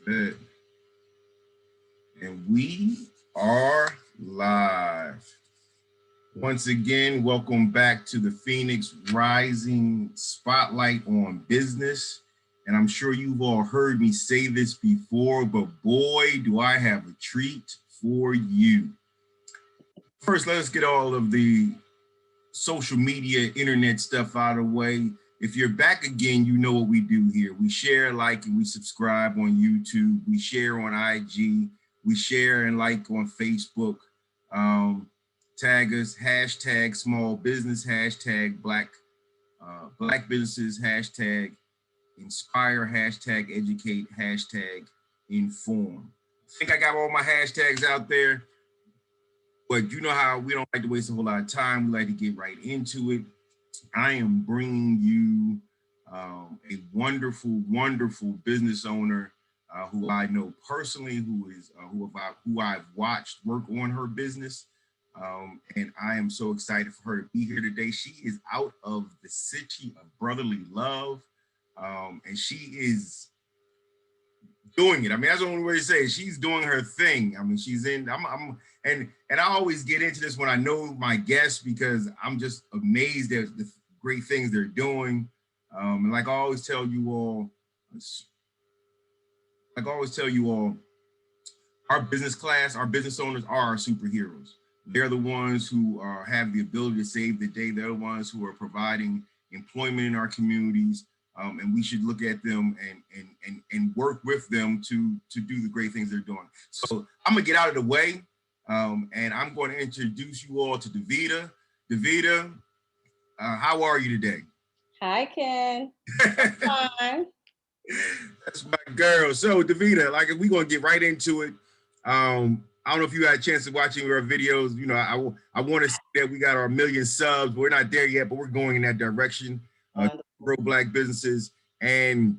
Good. And we are live. Once again, welcome back to the Phoenix Rising Spotlight on Business. And I'm sure you've all heard me say this before, but boy, do I have a treat for you. First, let's get all of the social media, internet stuff out of the way. If you're back again, you know what we do here. We share, like, and we subscribe on YouTube. We share on IG. We share and like on Facebook. Tag us, hashtag small business, hashtag black businesses, hashtag inspire, hashtag educate, hashtag inform. I think I got all my hashtags out there, but you know how we don't like to waste a whole lot of time. We like to get right into it. I am bringing you a wonderful, wonderful business owner who I know personally, who I've watched work on her business. And I am so excited for her to be here today. She is out of the city of brotherly love, and she is doing it. I mean, that's the only way to say it. She's doing her thing. I mean, she's in. And I always get into this when I know my guests because I'm just amazed at the great things they're doing. And like I always tell you all, our business class, our business owners are our superheroes. They're the ones who have the ability to save the day. They're the ones who are providing employment in our communities. And we should look at them and work with them to do the great things they're doing. So I'm gonna get out of the way, and I'm going to introduce you all to Davida. Davida, how are you today? Hi, Ken. Fine. That's my girl. So Davida, like we're gonna get right into it. I don't know if you had a chance to watching our videos. You know, I want to say that we got our 1 million subs. We're not there yet, but we're going in that direction. Grow Black businesses. And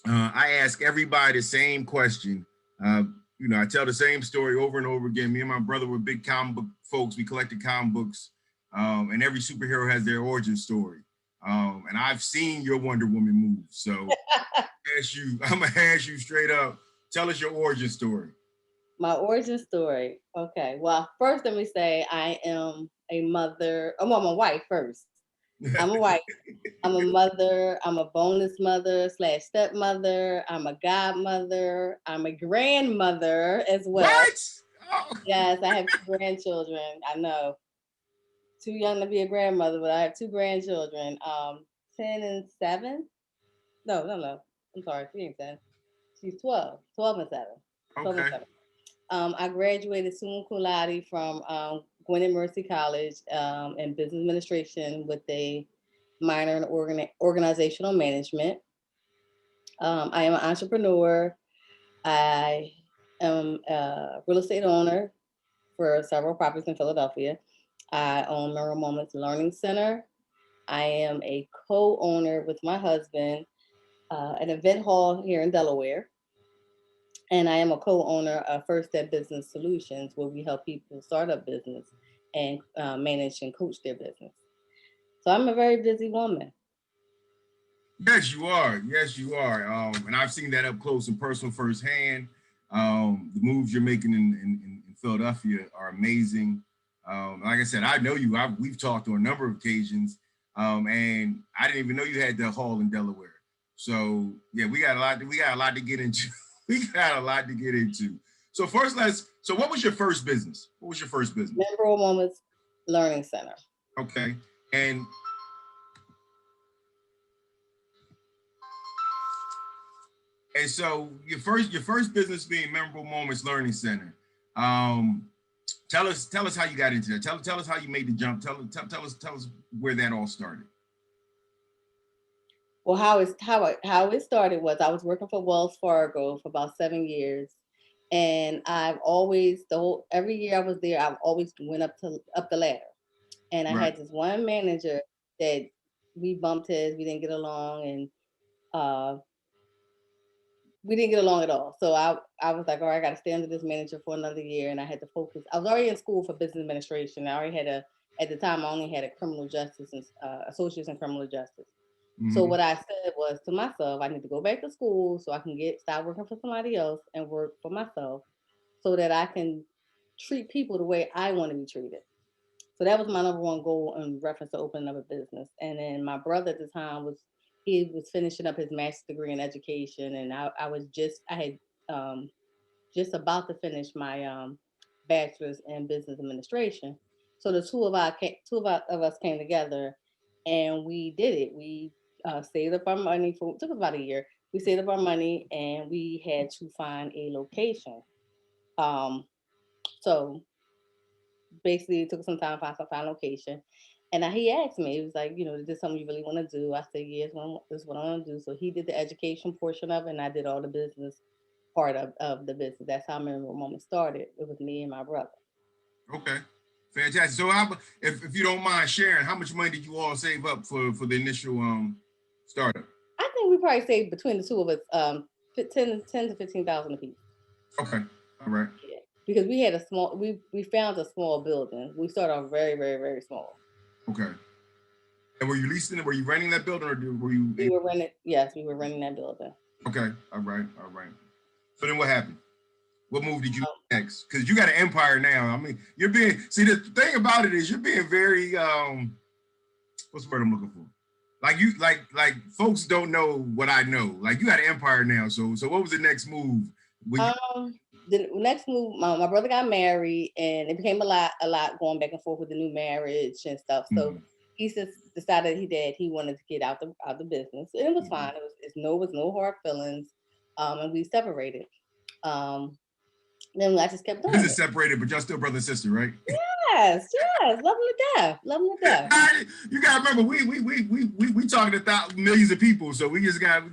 I ask everybody the same question. You know, I tell the same story over and over again. Me and my brother were big comic book folks. We collected comic books. And every superhero has their origin story. And I've seen your Wonder Woman move. So I'm gonna ask you straight up. Tell us your origin story. My origin story. Okay. Well, first let me say I am a mother. I'm a wife first. I'm a wife. I'm a mother. I'm a bonus mother / stepmother. I'm a godmother. I'm a grandmother as well. What? Oh. Yes, I have 2 grandchildren. I know. Too young to be a grandmother, but I have 2 grandchildren. 10 and 7. No. I'm sorry. She ain't 10. She's 12. 12 and 7. 12 and 7. I graduated summa cum laude from Gwinnett Mercy College in business administration with a minor in organizational management. I am an entrepreneur. I am a real estate owner for several properties in Philadelphia. I own Memorable Moments Learning Center. I am a co-owner with my husband an event hall here in Delaware. And I am a co-owner of First Step Business Solutions, where we help people start up business and manage and coach their business. So I'm a very busy woman. Yes, you are. Yes, you are. And I've seen that up close and personal firsthand. The moves you're making in Philadelphia are amazing. Like I said, I know you. We've talked on a number of occasions, and I didn't even know you had that hall in Delaware. So yeah, we got a lot to get into. We got a lot to get into. So first, so what was your first business? What was your first business? Memorable Moments Learning Center. Okay. And so your first business being Memorable Moments Learning Center. Tell us how you got into that. Tell us how you made the jump. Tell us where that all started. Well, how it started was I was working for Wells Fargo for about 7 years, and I've always every year I was there, I've always went up the ladder, and I had this one manager that we bumped heads, we didn't get along, and we didn't get along at all. So I was like, all right, I got to stay under this manager for another year, and I had to focus. I was already in school for business administration. I already had at the time I only had a criminal justice and associates in criminal justice. So what I said was to myself, I need to go back to school so I can stop working for somebody else and work for myself so that I can treat people the way I want to be treated. So that was my number one goal in reference to opening up a business. And then my brother at the time he was finishing up his master's degree in education, and I had just about to finish my bachelor's in business administration. So the two of us came together, and we did it. We saved up our money for it took us about a year. We saved up our money, and we had to find a location. Um, so basically, it took some time to find a location. And he asked me, he was like, is this something you really want to do? I said, yes, this is what I want to do. So he did the education portion of it, and I did all the business part of the business. That's how Memorable Moment started. It was me and my brother. Okay. Fantastic. So if you don't mind sharing, how much money did you all save up for the initial startup? I think we probably saved between the two of us 10 to 15,000 apiece. Okay. All right. Yeah. Because we had we found a small building. We started off very, very, very small. Okay. And were you leasing it? Were you renting that building, or were you? Yes, we were renting that building. Okay. All right. All right. So then what happened? What move did you next? Because you got an empire now. I mean, the thing about it is you're being very what's the word I'm looking for? Like folks don't know what I know. Like you got an empire now. So what was the next move? The next move, my brother got married, and it became a lot going back and forth with the new marriage and stuff. So he just decided he wanted to get out the business, and it was fine. It was no hard feelings, and we separated. Then I just kept doing it. Separated, but y'all still brother and sister, right? Yes, love them to death. You gotta remember, we talking to millions of people, so we just gotta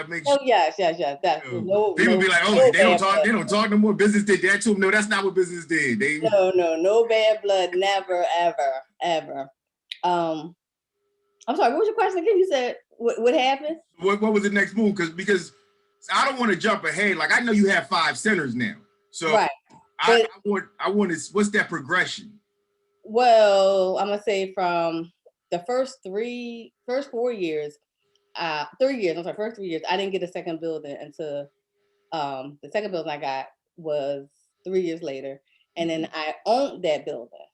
make sure. Oh yes. People be like, they don't talk no more. Business did that to them. No, that's not what business did. No bad blood, never, ever. I'm sorry. What was your question again? You said what happened? What was the next move? Because I don't want to jump ahead. Like I know you have 5 centers now, so right. I want to. What's that progression? Well, I'm gonna say from the first 4 years, 3 years. I'm sorry, first 3 years, I didn't get a second building until the second building I got was 3 years later, and then I owned that building.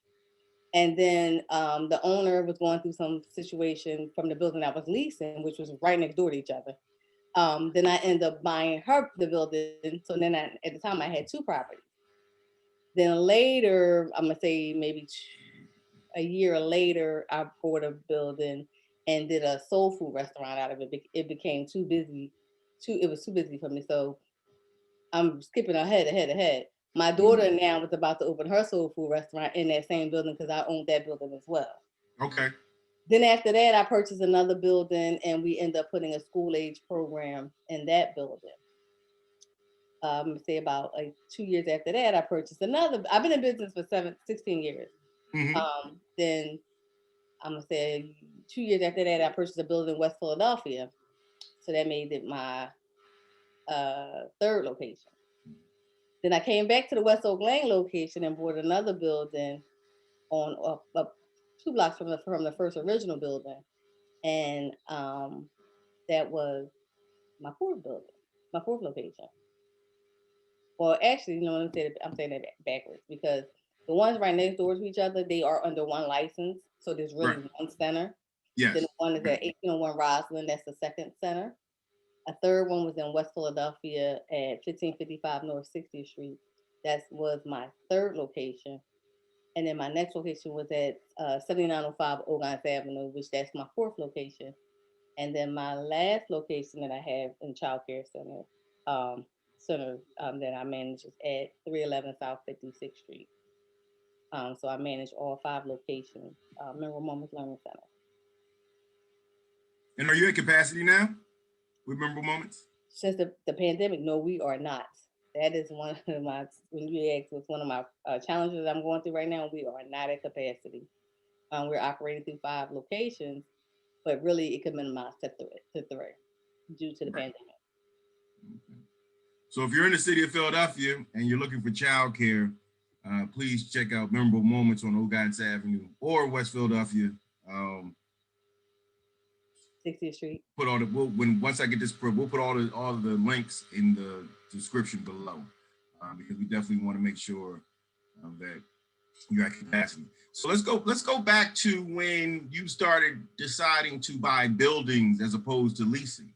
And then the owner was going through some situation from the building I was leasing, which was right next door to each other. Then I ended up buying the building. So then at the time I had 2 properties. Then later, I'm gonna say maybe a year later, I bought a building and did a soul food restaurant out of it. It became too busy. It was too busy for me. So I'm skipping ahead. My daughter now was about to open her soul food restaurant in that same building because I owned that building as well. Okay. Then after that, I purchased another building, and we ended up putting a school age program in that building. Say about like 2 years after that, I purchased another. I've been in business for 16 years. Then I'm gonna say 2 years after that, I purchased a building in West Philadelphia. So that made it my 3rd location. Then I came back to the West Oak Lane location and bought another building on up 2 blocks from the first original building, and that was my 4th building, my 4th location. Well, actually, I'm saying that backwards because the ones right next door to each other, they are under one license, so there's really one center. Yes. Then one is at 1801 Roslyn, that's the 2nd center. A 3rd one was in West Philadelphia at 1555 North 60th Street. That was my 3rd location. And then my next location was at 7905 Ogans Avenue, which that's my 4th location. And then my last location that I have in Child Care Center, that I manage is at 311 South 56th Street. So I manage all 5 locations, Memorable Moments Learning Center. And are you at capacity now with Memorable Moments? Since the pandemic, no, we are not. That is one of my, when you ask what's one of my challenges I'm going through right now, we are not at capacity. We're operating through 5 locations, but really it could minimize to 3 due to the pandemic. Okay. So if you're in the city of Philadelphia and you're looking for childcare, please check out Memorable Moments on Ogans Avenue or West Philadelphia. 60th Street. Put all the once I get this, we'll put all the links in the description below, because we definitely want to make sure that you're at capacity. So let's go back to when you started deciding to buy buildings as opposed to leasing.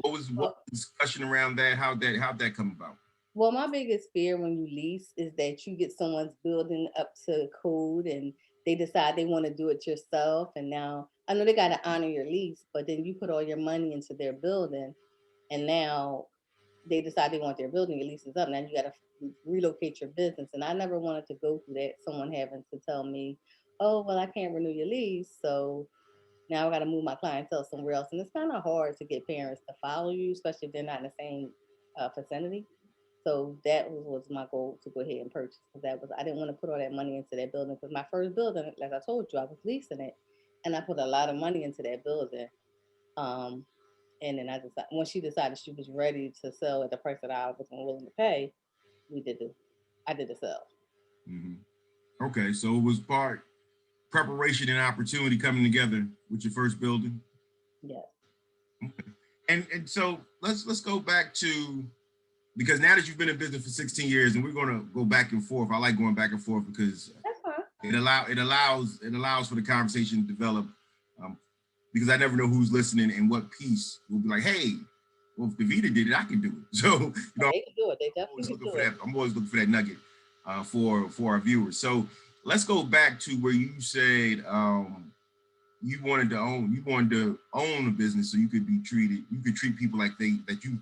What was the discussion around that? How'd that come about? Well, my biggest fear when you lease is that you get someone's building up to code and they decide they want to do it yourself. And now I know they got to honor your lease, but then you put all your money into their building and now they decide they want their building, your lease is up. Now you got to relocate your business. And I never wanted to go through that, someone having to tell me, oh, well, I can't renew your lease. So now I got to move my clientele somewhere else. And it's kind of hard to get parents to follow you, especially if they're not in the same vicinity. So that was my goal to go ahead and purchase, because that was, I didn't want to put all that money into that building, because my first building, like I told you, I was leasing it and I put a lot of money into that building. Um, and then I decided, when she decided she was ready to sell at the price that I was willing to pay, I did the sell. Mm-hmm. Okay, so it was part preparation and opportunity coming together with your first building. Yes. Okay. And so let's go back to, because now that you've been in business for 16 years, and we're going to go back and forth. I like going back and forth because it allows for the conversation to develop, because I never know who's listening and what piece will be like, hey, well, if Davida did it, I can do it. So, you know, they can do it. They definitely can do it. I'm always looking for that nugget for our viewers. So let's go back to where you said you wanted to own a business so you could treat people like you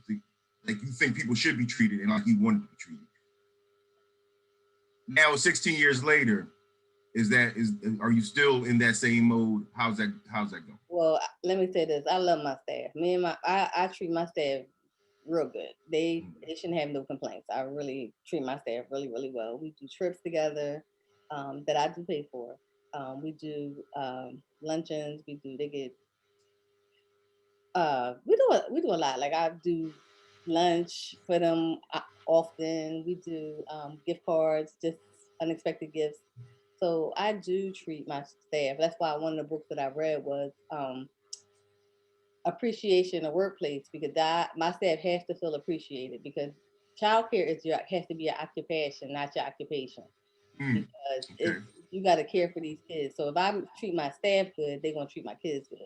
think people should be treated and like you wanted to be treated. Now, 16 years later, are you still in that same mode? How's that go? Well, let me say this. I love my staff. I treat my staff real good. They shouldn't have no complaints. I really treat my staff really, really well. We do trips together that I do pay for. We do luncheons. They get we do a lot. Like I do lunch for them often. We do gift cards, just unexpected gifts. So I do treat my staff. That's why one of the books that I read was appreciation in the workplace, because my staff has to feel appreciated, because childcare has to be your occupation, not your occupation. Because you got to care for these kids. So if I treat my staff good, they're gonna treat my kids good.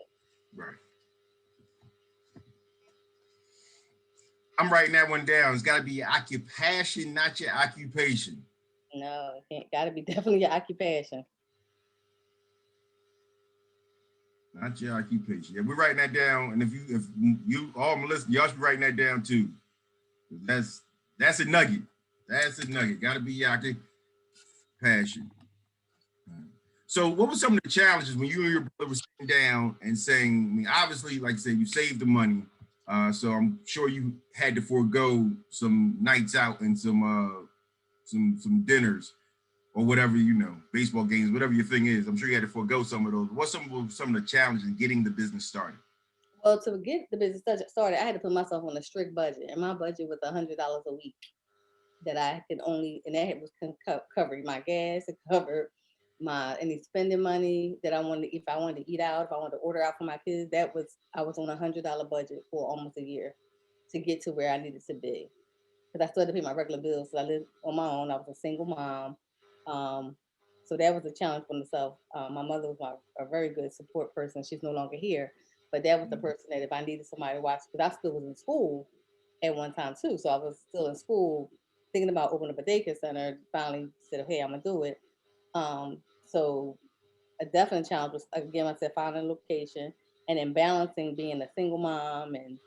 Right. I'm writing that one down. It's got to be your occupation, not your occupation. No, it got to be definitely your occupation. Not your occupation. Yeah, we're writing that down. And if you all listen, y'all should be writing that down too. That's a nugget. That's a nugget. Got to be your occupation. So what were some of the challenges when you and your brother were sitting down and saying, I mean, obviously, like I said, you saved the money. So I'm sure you had to forego some nights out and some dinners or whatever, baseball games, whatever your thing is. I'm sure you had to forego some of those. What's some of the challenges in getting the business started? Well, to get the business started, I had to put myself on a strict budget, and my budget was $100 a week that I could only, and that was covered my gas, it covered any spending money that I wanted. If I wanted to eat out, if I wanted to order out for my kids, I was on $100 budget for almost a year to get to where I needed to be, because I still had to pay my regular bills. So I lived on my own. I was a single mom. So that was a challenge for myself. My mother was a very good support person. She's no longer here, but that was the person that if I needed somebody to watch, because I still was in school at one time too. So I was still in school thinking about opening up a daycare center. Finally said, hey, I'm gonna do it. So a definite challenge was, again, I said, finding a location and then balancing being a single mom and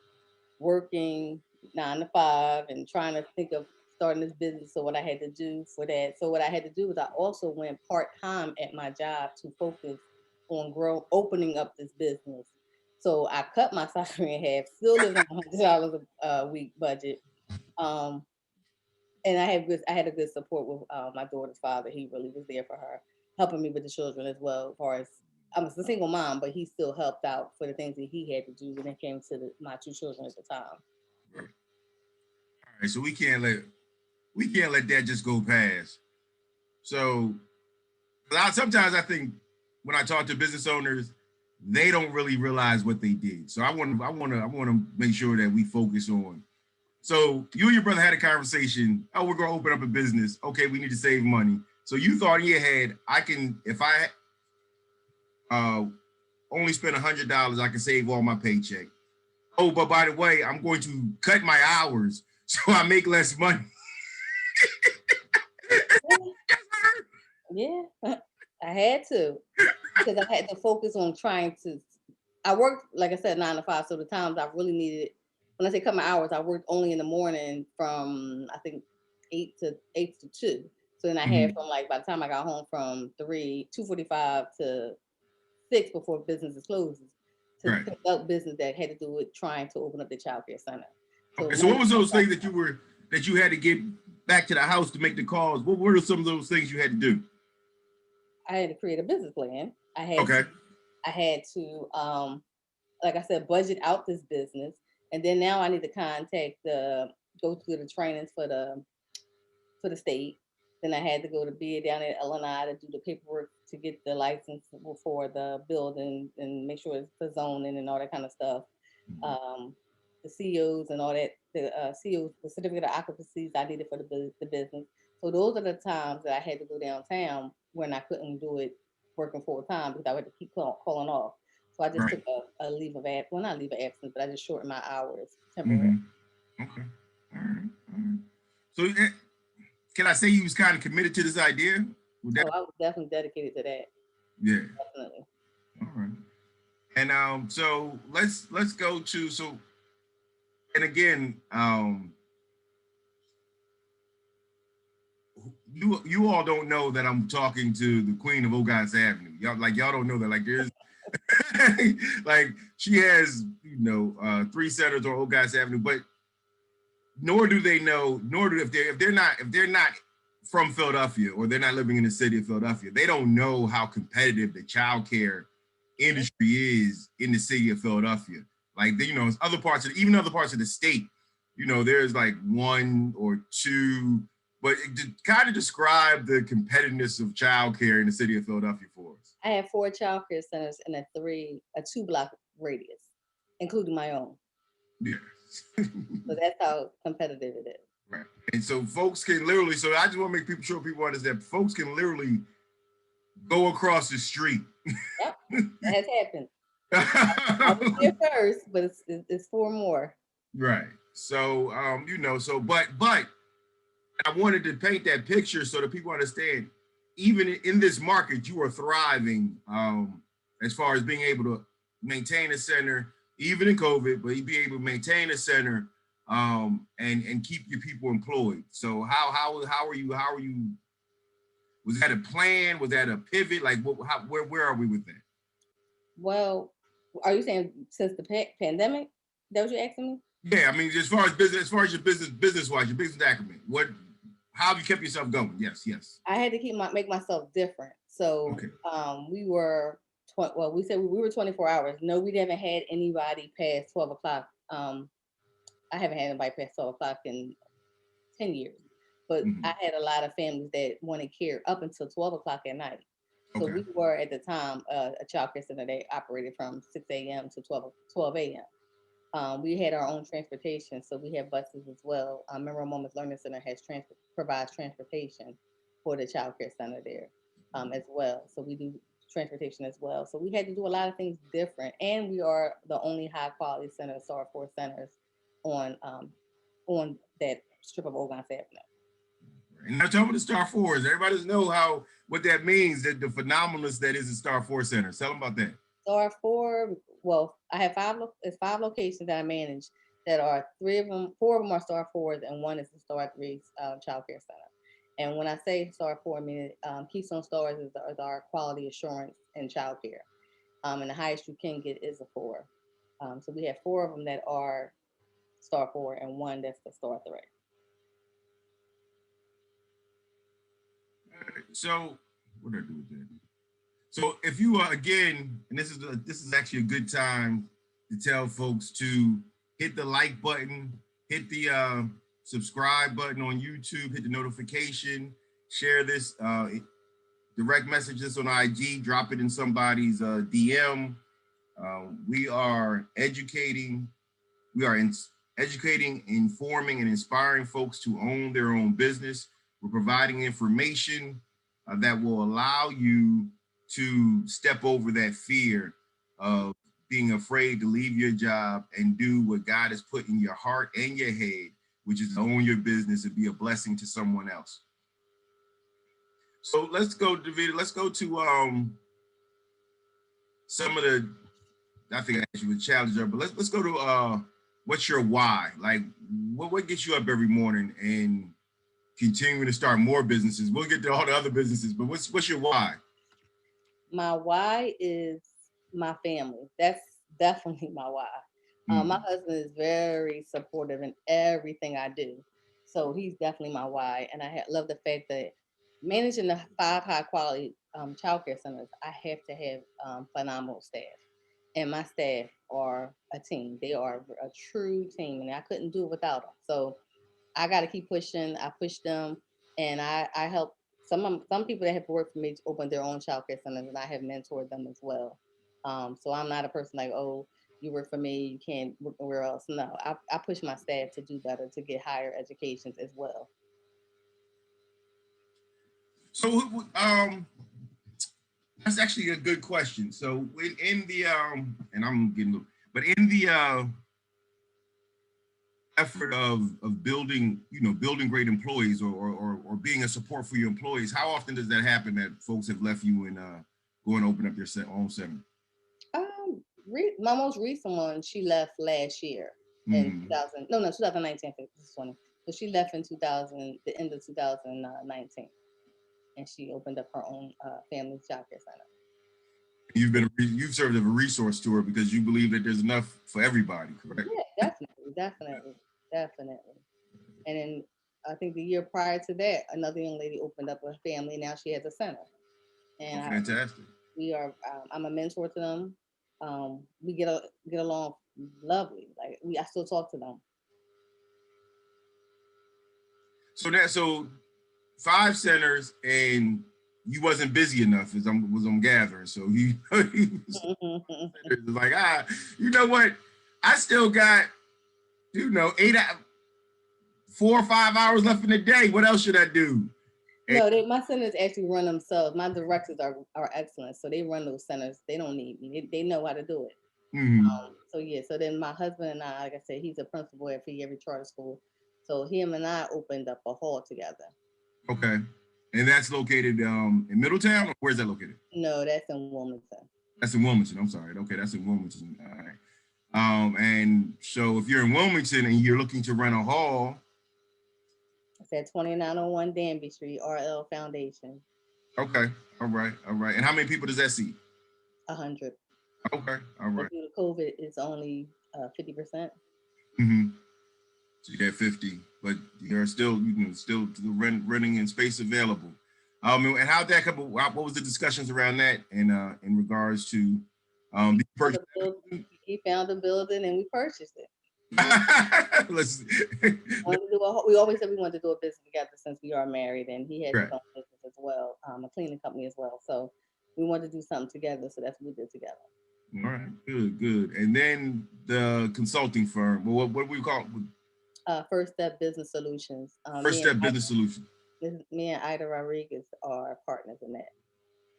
working 9 to 5 and trying to think of starting this business. So what I had to do for that. So what I had to do was I also went part-time at my job to focus on opening up this business. So I cut my salary in half, still lived on $100 a week budget. And I had a good support with my daughter's father. He really was there for her, helping me with the children as well. As far as I was a single mom, but he still helped out for the things that he had to do when it came to my 2 children at the time. Right. All right, so we can't let that just go past. So sometimes I think when I talk to business owners, they don't really realize what they did. So I want to make sure that we focus on. So you and your brother had a conversation. Oh, we're going to open up a business. Okay, we need to save money. So you thought in your head, if I only spend $100, I can save all my paycheck. Oh, but by the way, I'm going to cut my hours so I make less money. Yeah, I had to, because I had to focus on trying to. I worked, like I said, 9 to 5. So the times I really needed, when I say cut my hours, I worked only in the morning from, I think, 8 to 2. So then I had from, like, by the time I got home from 2:45 to 6 before business closes, to pick up business that had to do with trying to open up the child care center. So what was those things that you had to get back to the house to make the calls? What were some of those things you had to do? I had to create a business plan. I had to, like I said, budget out this business, and then now I need to go through the trainings for the state. Then I had to go to bid down at Illinois to do the paperwork to get the license for the building and make sure it's the zoning and all that kind of stuff. The COs and all that, the COs, the certificate of occupancies I needed for the business. So those are the times that I had to go downtown when I couldn't do it working full time because I had to keep calling off. So I just took a leave of absence. Well, not leave of absence, but I just shortened my hours temporarily. Okay. All right. So can I say you was kind of committed to this idea? I was definitely dedicated to that. Yeah. Definitely. All right. And so let's go to and again, you all don't know that I'm talking to the queen of Ogas Avenue. Y'all don't know that. Like there's like she has 3 centers on Ogas Avenue, but nor do they know, if they're not from Philadelphia or they're not living in the city of Philadelphia, they don't know how competitive the child care industry is in the city of Philadelphia. Like other parts of the state, there's like 1 or 2, but kind of describe the competitiveness of child care in the city of Philadelphia for us. I have 4 child care centers in a 2-block radius, including my own. Yeah. So that's how competitive it is. Right. And so folks can literally, so I just want to make sure people understand, folks can literally go across the street. Yep, that has happened. I was there first, but it's 4 more. Right. So, but I wanted to paint that picture so that people understand, even in this market, you are thriving as far as being able to maintain a center, even in COVID, but you be able to maintain a center and keep your people employed. So how are you? Was that a plan? Was that a pivot? Like where are we with that? Well, are you saying since the pandemic? That what you're asking me? Yeah, I mean, as far as your business-wise, your business acumen, how have you kept yourself going? Yes. I had to make myself different. So we were, we said we were 24 hours. No, we haven't had anybody past 12 o'clock. I haven't had anybody past 12 o'clock in 10 years. But I had a lot of families that wanted care up until 12 o'clock at night. So we were at the time a child care center that operated from 6 a.m. to 12 a.m. We had our own transportation, so we had buses as well. Memorial Moments Learning Center provides transportation for the child care center there as well. So we do transportation as well. So we had to do a lot of things different, and we are the only high quality center, STAR 4 centers on that strip of Ogas Avenue. And now tell me the STAR 4s. Everybody doesn't know what that means, that the phenomenalness that is a STAR 4 center. Tell them about that. STAR 4, well, I have 5 locations that I manage that are 4 of them are STAR 4s and 1 is the STAR 3 child care center. And when I say STAR 4, I mean Keystone Stars is our quality assurance in child care. And the highest you can get is a 4. So we have 4 of them that are STAR 4 and 1 that's the STAR 3. So what did I do with that? So if you are, again, and this is actually a good time to tell folks to hit the like button, hit the subscribe button on YouTube, hit the notification, share this, direct message this on IG, drop it in somebody's DM, We are educating, we are educating, informing, and inspiring folks to own their own business. We're providing information that will allow you to step over that fear of being afraid to leave your job and do what God has put in your heart and your head, which is to own your business and be a blessing to someone else. So let's go, Davida. Let's go to some of the, I think I asked you a challenger, but let's go to what's your why? Like what gets you up every morning and continuing to start more businesses? We'll get to all the other businesses, but what's your why? My why is my family. That's definitely my why. My husband is very supportive in everything I do. So he's definitely my why. And I love the fact that managing the 5 high quality childcare centers, I have to have phenomenal staff. And my staff are a team. They are a true team. And I couldn't do it without them. So I got to keep pushing. I push them, and I help some people that have worked for me to open their own childcare centers, and I have mentored them as well. So I'm not a person like, oh, you work for me, you can't work anywhere else. No, I push my staff to do better, to get higher educations as well. So that's actually a good question. So in the and I'm getting, but in the effort of building, building great employees or being a support for your employees, how often does that happen that folks have left you and go and open up their own center? My most recent one, she left last year in 2000. No, 2019. This is 20. So she left in 2000, the end of 2019, and she opened up her own family childcare center. You've served as a resource to her because you believe that there's enough for everybody, correct? Yeah, definitely. And then I think the year prior to that, another young lady opened up a family. Now she has a center, and Fantastic. we are. I'm a mentor to them. We get along lovely. Like I still talk to them. So 5 centers and you wasn't busy enough as I'm gathering. So he was like, you know what? I still got, 4 or 5 hours left in the day. What else should I do? No, my centers actually run themselves. My directors are excellent, so they run those centers. They don't need me. They know how to do it. So yeah. So then my husband and I, like I said, he's a principal at every charter school. So him and I opened up a hall together. Okay. And that's located in Middletown, or where's that located? No, that's in Wilmington. That's in Wilmington. I'm sorry. Okay, that's in Wilmington. All right. And so if you're in Wilmington and you're looking to rent a hall, it's at 2901 Danby Street, RL Foundation. Okay. All right. And how many people does that seat? 100. Okay. All right. Due to COVID, it's only 50%. So you got 50, but you're still, still renting in space available. And how'd that come? What was the discussions around that in regards to he found a building and we purchased it. We always said we wanted to do a business together since we are married, and he has his own business as well, a cleaning company as well. So we wanted to do something together, so that's what we did together. All right, good. And then the consulting firm. Well, what do we call it? First Step Business Solutions. First Step Business Solutions. Me and Ida Rodriguez are partners in that.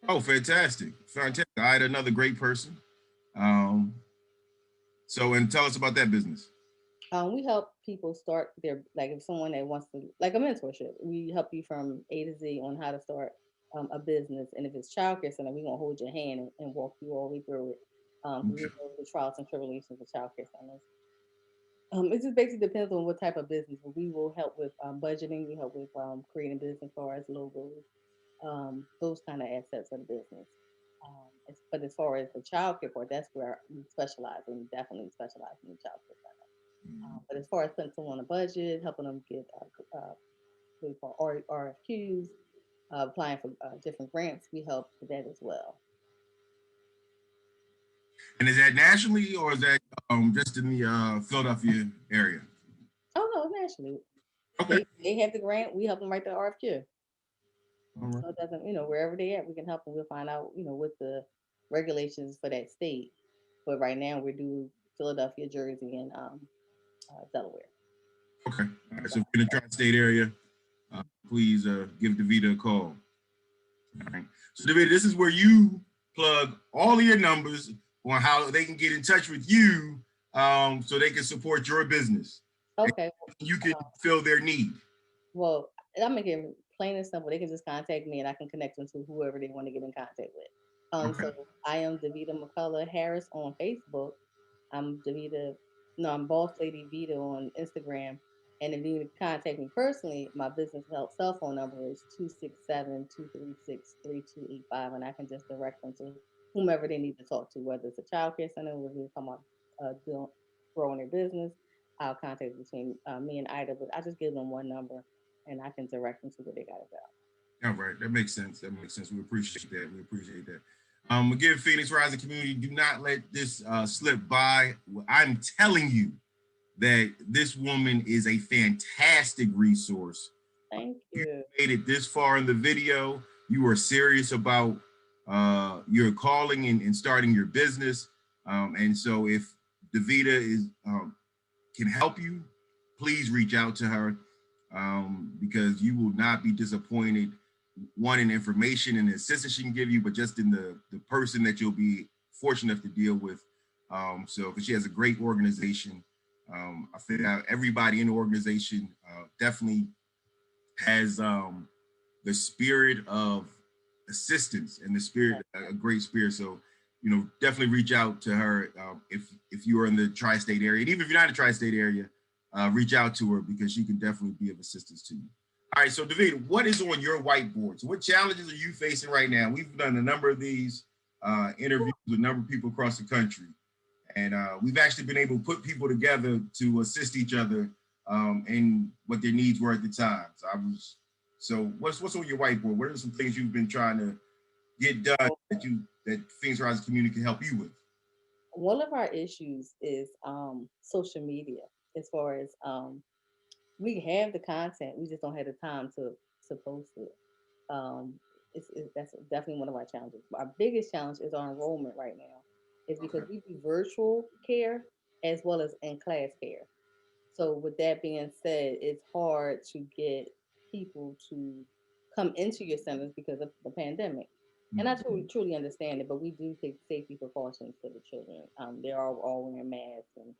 Oh, fantastic. Ida, another great person. So, and tell us about that business. We help people start their, like if someone that wants to, like a mentorship, we help you from A to Z on how to start a business. And if it's childcare center, we're going to hold your hand and walk you all the way through it. We know the trials and tribulations of childcare centers. It just basically depends on what type of business. But we will help with budgeting. We help with creating business cards, logos, those kind of assets of the business. But as far as the childcare part, that's where we specialize, and we definitely specialize in the childcare center. But as far as putting someone on a budget, helping them get what we call RFQs, applying for different grants, we help with that as well. And is that nationally, or is that just in the Philadelphia area? Oh no, nationally. Okay. They have the grant. We help them write the RFQ. So it doesn't, wherever they at, we can help them. We'll find out, what the regulations for that state. but right now we do Philadelphia, Jersey, and Delaware. Okay. All right. So if you're in the tri-state area, please give Davida a call. All right. So Davida, this is where you plug all of your numbers on how they can get in touch with you, so they can support your business. Okay. You can fill their need. Well, I'll make it plain and simple. They can just contact me, and I can connect them to whoever they want to get in contact with. Okay. So I am Davida McCullough Harris on Facebook. I'm Davida, no, I'm Boss Lady Vita on Instagram. And if you need to contact me personally, my business help cell phone number is 267-236-3285, and I can just direct them to whomever they need to talk to, whether it's a child care center, whether they come on growing their business. I'll contact between me and Ida, but I just give them one number and I can direct them to where they gotta go. All right, that makes sense. That makes sense. We appreciate that. We appreciate that. Again, Phoenix Rising community, do not let this slip by. I'm telling you that this woman is a fantastic resource. Thank You you. made it this far in the video. You are serious about your calling and starting your business. And so if Davida is can help you, please reach out to her, because you will not be disappointed, one, in information and the assistance she can give you, but just in the person that you'll be fortunate enough to deal with. So because she has a great organization. I feel that everybody in the organization definitely has the spirit of assistance and the spirit, a great spirit. So, definitely reach out to her if you are in the tri-state area. And even if you're not in the tri-state area, reach out to her because she can definitely be of assistance to you. All right, so Davida, what is on your whiteboard? So what challenges are you facing right now? We've done a number of these interviews with a number of people across the country. And we've actually been able to put people together to assist each other in what their needs were at the time. So what's on your whiteboard? What are some things you've been trying to get done that Phoenix Rising community can help you with? One of our issues is social media, as far as we have the content, we just don't have the time to post it. Um, that's definitely one of our challenges. Our biggest challenge is our enrollment right now, is because Okay. we do virtual care as well as in class care. So with that being said, it's hard to get people to come into your centers because of the pandemic. And I truly understand it, but we do take safety precautions for the children. They're all wearing masks, and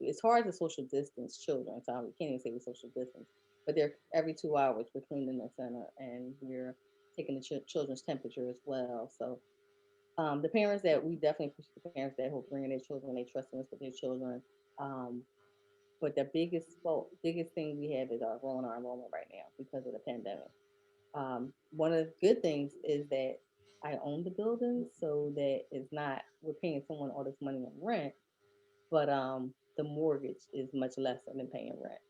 it's hard to social distance children. So we can't even say we social distance, but they're every 2 hours we're cleaning the center, and we're taking the children's temperature as well. So the parents that we definitely appreciate, the parents that will bring their children, they trust us with their children. Um, but the biggest thing we have is our enrollment right now because of the pandemic. One of the good things is that I own the building, so that it's not we're paying someone all this money in rent, but the mortgage is much less than paying rent.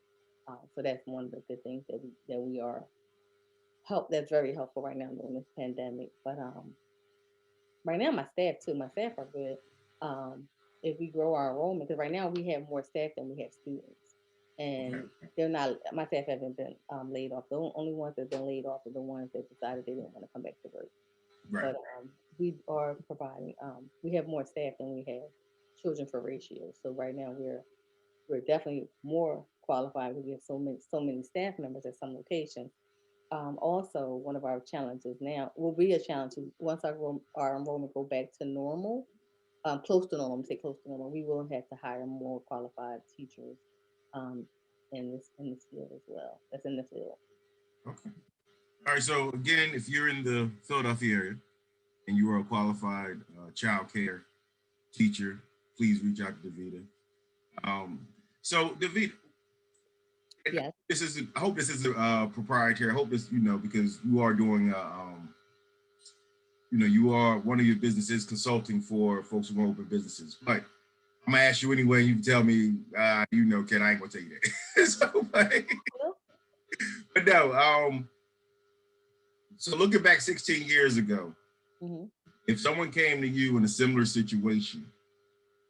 So that's one of the good things that we are help. That's very helpful right now during this pandemic. But right now my staff are good. Um, if we grow our enrollment, because right now we have more staff than we have students, and they're not. My staff haven't been laid off. The only ones that have been laid off are the ones that decided they didn't want to come back to work. Right. But we are providing. We have more staff than we have children for ratios. So right now we're definitely more qualified. We have so many staff members at some locations. Also, one of our challenges now will be a challenge once our enrollment go back to normal, close to normal. Say close to normal. We will have to hire more qualified teachers um, in this field as well. That's in the field. Okay. All right. So again, if you're in the Philadelphia area and you are a qualified child care teacher, please reach out to Davida. So Davida, Yes. I hope this is a proprietary. I hope this, because you are doing, you are one of your businesses consulting for folks who want to open businesses. But I'm gonna ask you anyway. You can tell me, Ken, I ain't gonna tell you that. but no. So looking back 16 years ago, Mm-hmm. if someone came to you in a similar situation,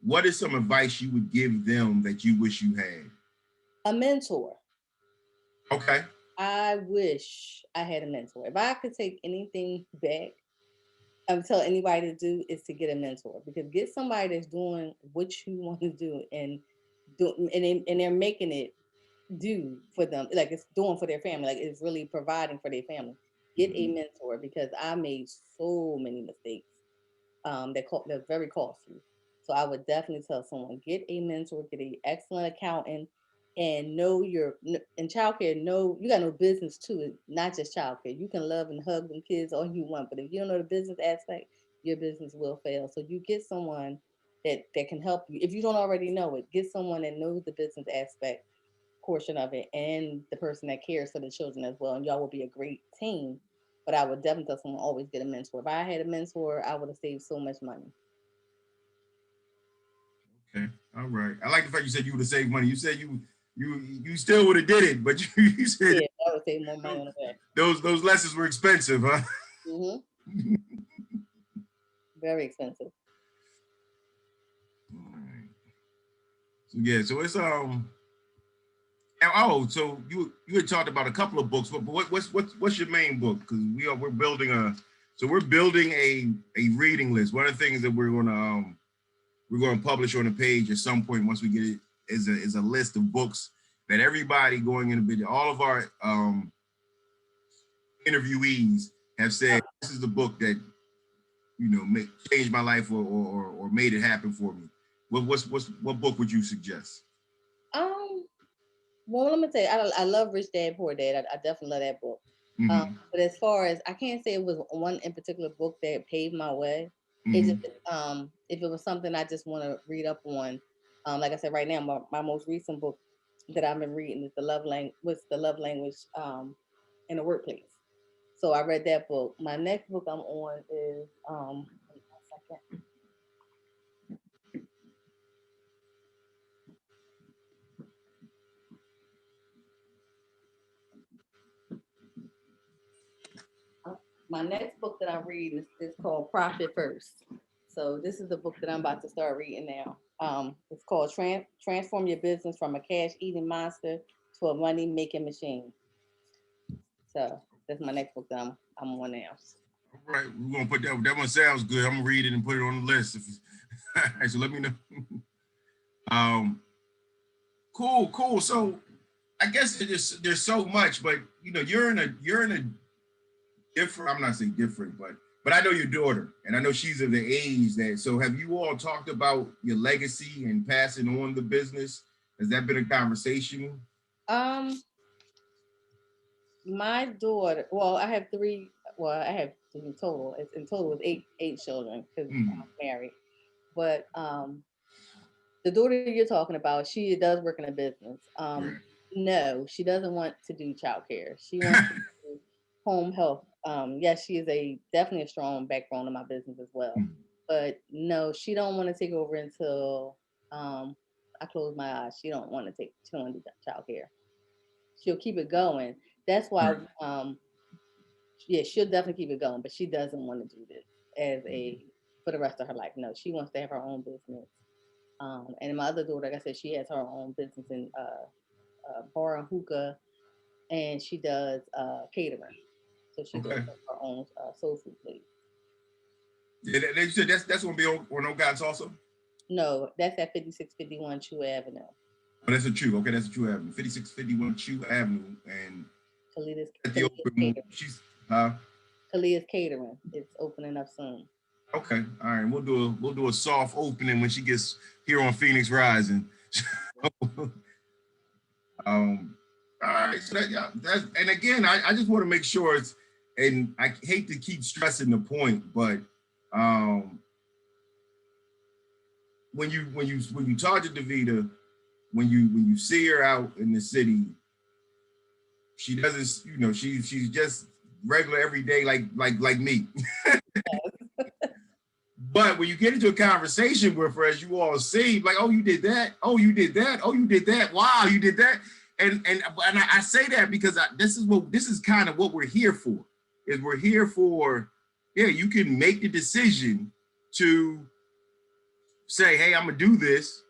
what is some advice you would give them that you wish you had? A mentor. Okay. I wish I had a mentor. If I could take anything back, I would tell anybody to do is to get a mentor, because get somebody that's doing what you want to do and they're making it do for them, like it's doing for their family, like it's really providing for their family. Get a mentor, because I made so many mistakes they're very costly. So I would definitely tell someone, get a mentor, get an excellent accountant, and know your in childcare. Know you got no business too, not just childcare. You can love and hug them kids all you want, but if you don't know the business aspect, your business will fail. So you get someone that can help you. If you don't already know it, get someone that knows the business aspect portion of it and the person that cares for the children as well, and y'all will be a great team. But I would definitely tell someone, always get a mentor. If I had a mentor, I would have saved so much money. Okay, all right. I like the fact you said you would have saved money. You said you still would have did it, but you said Yeah, I would save more money on the way. those lessons were expensive, huh? Very expensive. All right. So yeah, so it's oh, so you had talked about a couple of books, but what's your main book? Because we're building a reading list. One of the things that we're gonna publish on the page at some point once we get it is a list of books that everybody going in the video, all of our interviewees have said this is the book that changed my life or made it happen for me. What book would you suggest? Well, let me tell you, I love Rich Dad Poor Dad. I definitely love that book. But as far as, I can't say it was one in particular book that paved my way. It just if it was something I just want to read up on, like I said, right now my most recent book that I've been reading is the love language in the workplace. So I read that book. My next book I'm on is my next book that I'm reading is called Profit First. So this is the book that I'm about to start reading now. It's called Transform Your Business from a Cash Eating Monster to a Money Making Machine. So that's my next book that I'm on now. All right, we're gonna put that one sounds good. I'm gonna read it and put it on the list. All right, so let me know. Cool. So I guess there's so much, but you're in a different, I'm not saying different, but I know your daughter, and I know she's of the age that, so have you all talked about your legacy and passing on the business? Has that been a conversation? My daughter, well, I have three total. It's in total it's eight children because I'm married. But the daughter you're talking about, she does work in a business. No, she doesn't want to do childcare. She wants to do home health. Yes, she is definitely a strong backbone in my business as well. But no, she don't want to take over until I close my eyes. She don't want to do childcare. She'll keep it going. That's why yeah, she'll definitely keep it going, but she doesn't want to do this for the rest of her life. No, she wants to have her own business. And my other daughter, like I said, she has her own business in bar and hookah, and she does catering. So she does her own soul food place. Yeah, they said that's gonna be on No Guidance also? No, that's at 5651 Chew Avenue. Oh, that's a Chew. Okay, that's a Chew Avenue. 5651 Chew Avenue, and Kalia's Catering. It's opening up soon. Okay, all right. We'll do a soft opening when she gets here on Phoenix Rising. All right. So that's and again, I just want to make sure it's, and I hate to keep stressing the point, but when you talk to Davida, when you see her out in the city, she doesn't, she's just regular everyday like me. But when you get into a conversation with her, as you all see, like, oh, you did that, oh, you did that, oh, you did that, wow, you did that, and I say that because this is kind of what we're here for. Is we're here for, yeah, you can make the decision to say, hey, I'm gonna do this.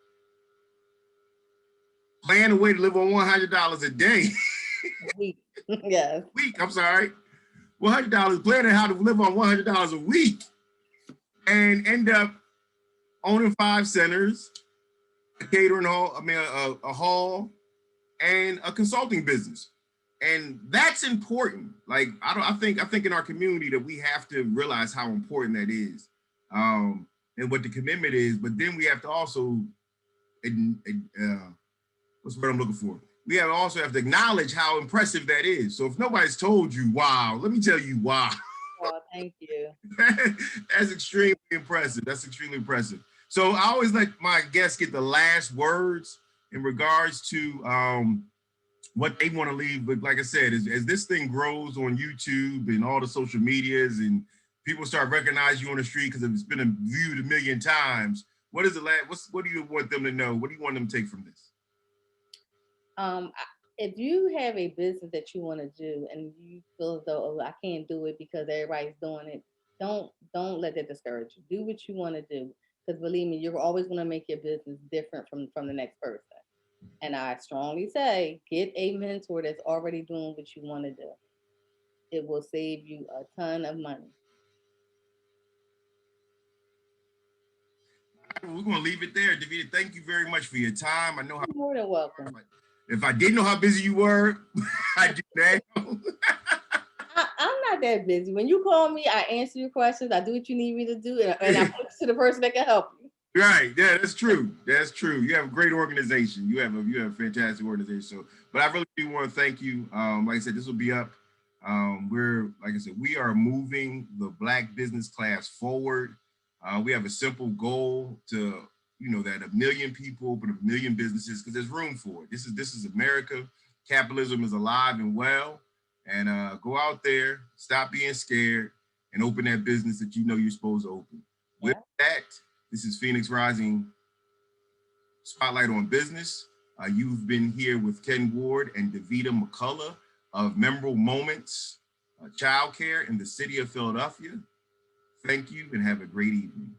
Plan a way to live on $100 a day. Yes. Week. I'm sorry. $100. Planning how to live on $100 a week. and end up owning 5 centers, a catering hall, a hall, and a consulting business. And that's important. Like I think in our community that we have to realize how important that is, and what the commitment is. But then we have to also, what's the word I'm looking for? We also have to acknowledge how impressive that is. So if nobody's told you, wow, let me tell you wow. Oh, thank you. That's extremely impressive. That's extremely impressive. So I always let my guests get the last words in regards to what they want to leave. But like I said, as this thing grows on YouTube and all the social medias and people start recognizing you on the street because it's been viewed a million times, what is the last? What do you want them to know? What do you want them to take from this? If you have a business that you want to do and you feel as though, oh, I can't do it because everybody's doing it, don't let that discourage you. Do what you want to do, because believe me, you're always going to make your business different from the next person. And I strongly say, get a mentor that's already doing what you want to do. It will save you a ton of money. We're going to leave it there. Davida, thank you very much for your time. I know how. You're more than welcome. If I didn't know how busy you were, I do that. I'm not that busy. When you call me, I answer your questions. I do what you need me to do, and I put you to the person that can help you. Right. Yeah, that's true. That's true. You have a great organization. You have a fantastic organization. So, but I really do want to thank you. Like I said, this will be up. Like I said, we are moving the Black business class forward. We have a simple goal to, that 1 million people open 1 million businesses because there's room for it. This is America. Capitalism is alive and well. And go out there, stop being scared, and open that business that you're supposed to open. Yeah. With that, this is Phoenix Rising Spotlight on Business. You've been here with Ken Ward and Davida McCullough of Memorable Moments Childcare in the city of Philadelphia. Thank you and have a great evening.